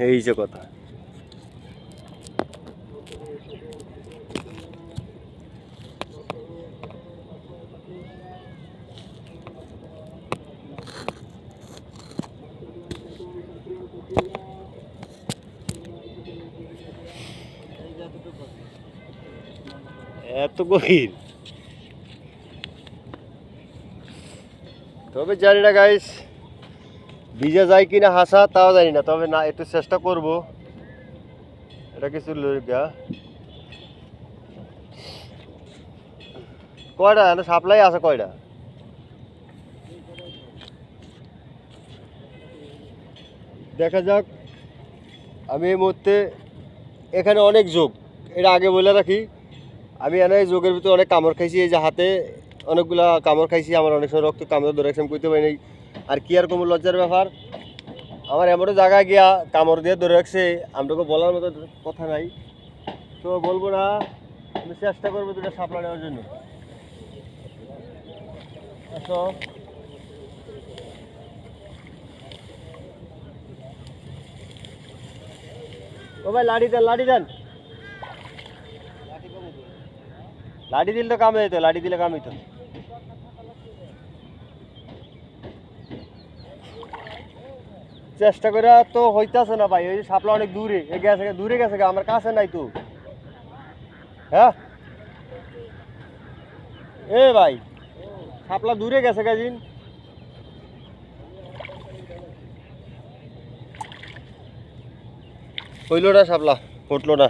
এই যে কথা। এত গভীর, তবে জানি না গাইস ভিজে যায় কিনা হাসা তাও জানি না, তবে না একটু চেষ্টা করব। এটা কিছু লইগা কয়টা সাপ্লাই আছে কয়টা? দেখা যাক। আমি এই মুহূর্তে এখানে অনেক যোগ, এটা আগে বলে রাখি, আমি এনে যোগের ভিতরে অনেক কামড় খাইছি। এই যে হাতে অনেকগুলা কামড় খাইছি, আমার অনেক সময় রক্ত কামড় ধরে রাখছি, আমি কইতে পারি নাই। আর কি আর কোনো লজ্জার ব্যাপার, আমার এমনও জায়গায় গিয়া কামড় দিয়ে ধরে রাখছে, আমাকে বলার মতো কথা নাই। তো বলবো না, আমি চেষ্টা করবো দুটো সাপলা নেওয়ার জন্য। আসো ও ভাই, লাঠি দেন, লাঠি দেন। লাঠি দিলে তো কামে হইতো, লাঠি দিলে কাম হইতো। চেষ্টা করে তো হইতাছে না ভাই, ওই সাপলা অনেক দূরে গেছে, দূরে গেছে, আমার কাছে নাই তো। হ্যাঁ এ ভাই, সাপলা দূরে গেছে গাজিন। হইল না সাপলা, ফুটলো না।